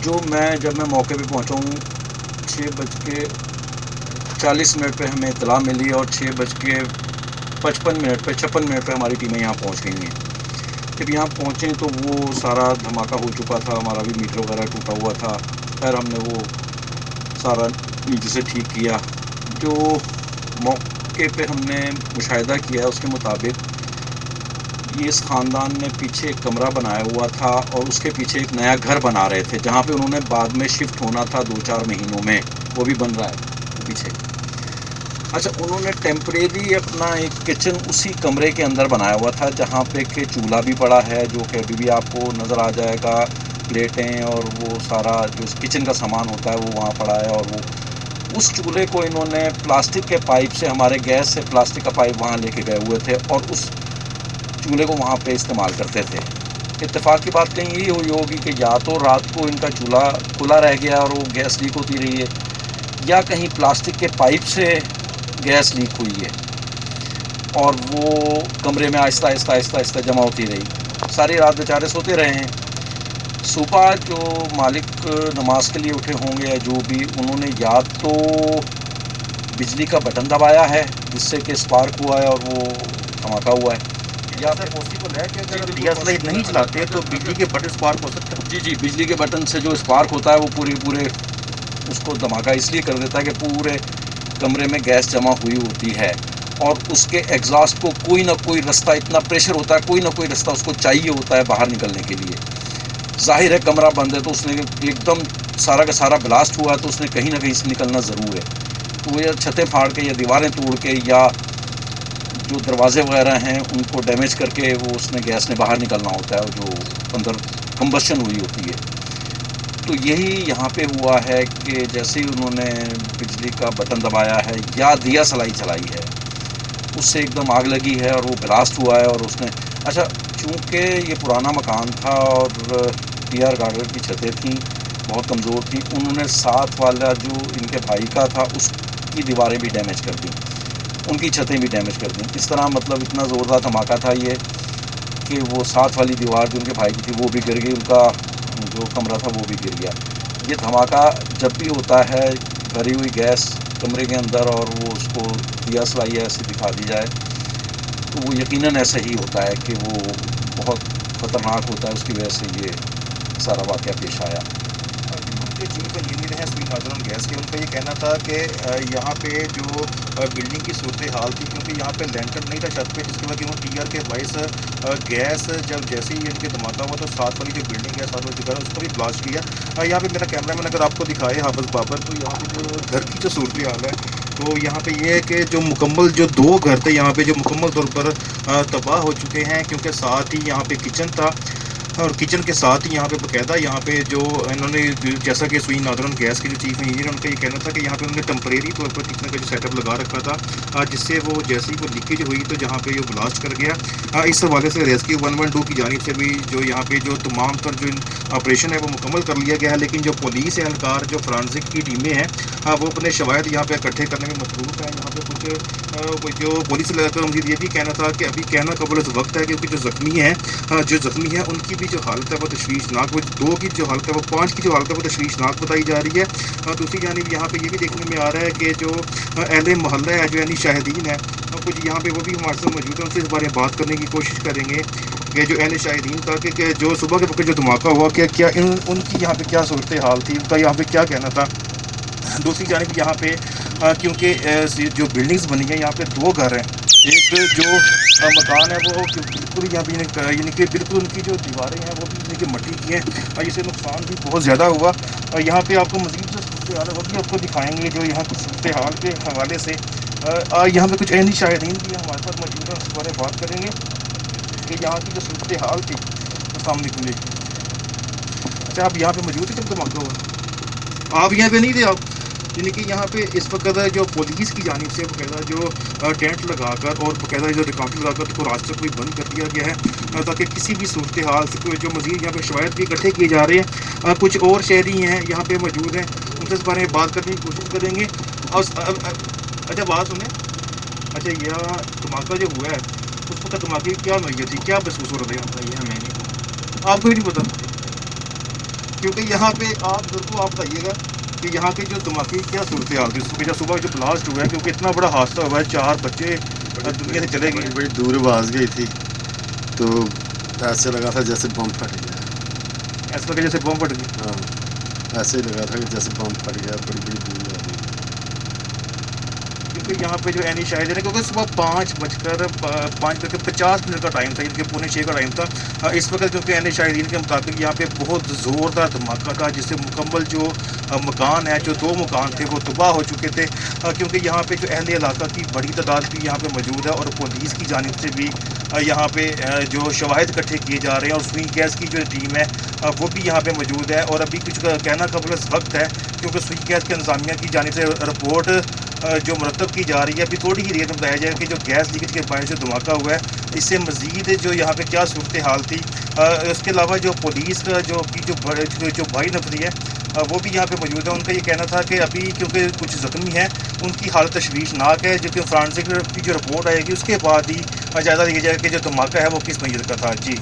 जब मैं मौके पे पहुंचा हूँ 6:40 पे हमें इत्तला मिली और 6:55 पे 56 पे हमारी टीमें यहाँ पहुंच गई हैं। जब यहाँ पहुँचे तो वो सारा धमाका हो चुका था, हमारा भी मीटर वगैरह टूटा हुआ था। खैर हमने वो सारा नीचे से ठीक किया। जो मौके पे हमने मुशाहिदा किया उसके मुताबिक ये इस ख़ानदान ने पीछे एक कमरा बनाया हुआ था और उसके पीछे एक नया घर बना रहे थे, जहाँ पे उन्होंने बाद में शिफ्ट होना था 2-4 महीनों में। वो भी बन रहा है पीछे। अच्छा, उन्होंने टेम्परेरी अपना एक किचन उसी कमरे के अंदर बनाया हुआ था, जहाँ पे कि चूल्हा भी पड़ा है, जो कि अभी भी आपको नज़र आ जाएगा। प्लेटें और वो सारा जो किचन का सामान होता है वो वहाँ पड़ा है। और वो उस चूल्हे को इन्होंने प्लास्टिक के पाइप से, हमारे गैस से प्लास्टिक का पाइप वहाँ लेके गए हुए थे और उस चूल्हे को वहाँ पे इस्तेमाल करते थे। इत्तेफाक की बात कहीं यही हुई होगी कि या तो रात को इनका चूल्हा खुला रह गया और वो गैस लीक होती रही है, या कहीं प्लास्टिक के पाइप से गैस लीक हुई है और वो कमरे में आहिस्ता आहिस्ता जमा होती रही। सारी रात बेचारे सोते रहे हैं। सुबह जो मालिक नमाज के लिए उठे होंगे या जो भी, उन्होंने या तो बिजली का बटन दबाया है जिससे कि स्पार्क हुआ है और वो धमाका हुआ है, या सर पॉसिबल है कि अगर दिया स्लाइड नहीं चलाते तो बिजली के बटन स्पार्क हो सकते हैं? जी, बिजली के बटन से जो स्पार्क होता है वो पूरे उसको धमाका इसलिए कर देता है कि पूरे कमरे में गैस जमा हुई होती है और उसके एग्जॉस्ट को कोई ना कोई रास्ता, इतना प्रेशर होता है, कोई ना कोई रास्ता उसको चाहिए होता है बाहर निकलने के लिए। जाहिर है कमरा बंद है तो उसने एकदम सारा का सारा ब्लास्ट हुआ तो उसने कहीं ना कहीं से निकलना ज़रूर है। तो वो या छतें फाड़ के या दीवारें तोड़ के या जो दरवाजे वगैरह हैं उनको डैमेज करके वो उसने गैस ने बाहर निकलना होता है, जो अंदर कंबशन हुई होती है। तो यही यहाँ पे हुआ है कि जैसे ही उन्होंने बिजली का बटन दबाया है या दिया सलाई चलाई है, उससे एकदम आग लगी है और वो ब्लास्ट हुआ है। और उसने, अच्छा, चूँकि ये पुराना मकान था और PR गार्डर की छतें थीं, बहुत कमज़ोर थी, उन्होंने साथ वाला जो इनके भाई का था उसकी दीवारें भी डैमेज कर दी, उनकी छतें भी डैमेज कर दी। इस तरह मतलब इतना ज़ोरदार धमाका था ये कि वो साथ वाली दीवार जो उनके भाई की थी वो भी गिर गई, उनका जो कमरा था वो भी गिर गया। ये धमाका जब भी होता है, भरी हुई गैस कमरे के अंदर और वो उसको दिया सलाई ऐसे दिखा दी जाए, तो वो यकीनन ऐसा ही होता है कि वो बहुत ख़तरनाक होता है। उसकी वजह से ये सारा वाक़या पेश आया। जो चीफ इंजीनियर हैं स्वीन नाजरन गैस के, उनका ये कहना था कि यहाँ पे जो बिल्डिंग की सूरत हाल थी, क्योंकि यहाँ पे लेंटर नहीं था छत पे, जिसकी वजह से टीआर के बाइस गैस जब जैसे ही इनके धमाका हुआ तो साथ वाली जो बिल्डिंग है साथ वाली उसको भी ब्लास्ट किया। यहाँ पे मेरा कैमरामैन अगर आपको दिखाए हाफिज़ बाबर, तो यहाँ पे जो घर की जो सूरत हाल है, तो यहाँ पे ये है कि जो मुकम्मल जो 2 घर थे यहाँ पे जो मुकम्मल तौर पर तबाह हो चुके हैं, क्योंकि साथ ही यहाँ पे किचन था और किचन के साथ ही यहाँ पे बाकायदा यहाँ पे जो इन्होंने, जैसा कि स्वीन नादरन गैस के जो चीफ इंजीनियर, उनका ये कहना था कि यहाँ पे उन्होंने टेम्परेरी तौर पर किचन का जो सेटअप लगा रखा था, जिससे वो जैसे ही वो लीकेज हुई तो जहाँ पे ये ब्लास्ट कर गया। इस हवाले से रेस्क्यू 112 की जानिब से भी जो यहाँ पे जो तमाम तर जो ऑपरेशन है वो मुकम्मल कर लिया गया है, लेकिन जो पुलिस एहलकार, जो फ्रांसिक की टीमें हैं, वो अपने शवायद यहाँ पे इकट्ठे करने में मसरूफ़ है। यहाँ पे कुछ जो पुलिस का मुझे ये भी कहना था कि अभी कहना कबल वक्त है, क्योंकि जो ज़ख्मी हैं उनकी भी जो हालत है वो तशवीशनाक, वो 2 की जो हालत है, वो 5 की जो हालत है वो तशवीशनाक बताई जा रही है। दूसरी जानिब यहाँ पे ये भी देखने में आ रहा है कि जो अहले मोहल्ला है, जो यानी शाहिदीन है, कुछ यहाँ पे वो भी हमारे साथ मौजूद है, उनसे इस बारे में बात करने की कोशिश करेंगे कि जो अहले शाहिदीन का कि जो सुबह के वक्त जो धमाका हुआ, क्या उनकी यहाँ पे क्या सूरत हाल थी, उनका यहाँ पे क्या कहना था। दूसरी जानिब यहाँ पे क्योंकि जो बिल्डिंग्स बनी है यहाँ पे 2 घर हैं, एक जो मकान है वो बिल्कुल यहाँ पे यानी कि बिल्कुल उनकी जो दीवारें हैं वो भी यानी कि मट्टी की हैं, इससे नुकसान भी बहुत ज़्यादा हुआ। यहाँ पे आपको मज़ीद जो सूरत हाल है वो भी आपको दिखाएंगे, जो यहाँ की सूरत हाल के हवाले से। यहाँ पे कुछ अहली शाहिदीन भी हमारे साथ मौजूद हैं, उसके बारे में बात करेंगे कि यहाँ की जो सूरत हाल थी सामने के लिए। अच्छा, आप यहाँ पे मौजूद थे जब धमाका हुआ? आप यहाँ पे नहीं थे आप? यानी कि यहाँ पे इस वक्त जो पुलिस की जानिब से बाकायदा जो टेंट लगाकर और बाकायदा जो रिकॉर्ड लगाकर तो रास्ते को भी बंद कर दिया गया है, ताकि किसी भी सूरत हाल से जो मज़ीद यहाँ पे शवायद भी इकट्ठे किए जा रहे हैं। कुछ और शहरी हैं यहाँ पे मौजूद हैं, उनसे इस बारे में बात करने की कोशिश करेंगे। और अच्छा, बात सुने, अच्छा, यह धमाका जो हुआ है उस वक्त धमाके की क्या नौयत थी, क्या महसूस हो रहा था? ये हमें नहीं, आपको ही नहीं पता? क्योंकि यहाँ पे आप मेरे को आप बताइएगा कि यहाँ की जो धमाके की क्या सूरत हाल थी सुबह, जब सुबह जो ब्लास्ट हुआ है, क्योंकि इतना बड़ा हादसा हुआ है, 4 बच्चे दुनिया से चले गए। बड़ी दूर आवाज़ गई थी, तो ऐसे लगा था जैसे बम फट गया। ऐसा लगा जैसे बम फट गई। हाँ, ऐसे ही लगा था कि जैसे बम फट गया, बड़ी बड़ी दूर आ गई। क्योंकि यहाँ पे जो एनी शाहिद है ना, क्योंकि सुबह 5:50 का टाइम था, इनके 5:45 का टाइम था इस वक्त, क्योंकि एनी शाहिदीन के मुताबिक यहाँ पे बहुत ज़ोरदार धमाका था, जिससे मुकम्मल जो मकान है, जो 2 मकान थे वो तबाह हो चुके थे। क्योंकि यहाँ पे जो अहले इलाका की बड़ी तादाद भी यहाँ पे मौजूद है, और पुलिस की जानिब से भी यहाँ पे जो शवाहिद इकट्ठे किए जा रहे हैं, और सुई गैस की जो टीम है वो भी यहाँ पे मौजूद है। और अभी कुछ कहना कबल वक्त है, क्योंकि सुई गैस के इंतजामिया की जानिब से रिपोर्ट जो मुरतब की जा रही है। अभी थोड़ी ही देर में बताया जाएगा कि जो गैस लीकेज के बायस जो धमाका हुआ है, इससे मज़ीद जो यहाँ पे क्या सूरत हाल थी। इसके अलावा जो पुलिस का जो भाई नफरी है वो भी यहाँ पे मौजूद है। उनका ये कहना था कि अभी क्योंकि कुछ ज़ख्मी हैं, उनकी हालत तशवीशनाक है, जबकि फ्रांसिक की जो रिपोर्ट आएगी उसके बाद ही जायज़ा लिया जाएगा कि जो धमाका है वो किस नौयत का था। जी।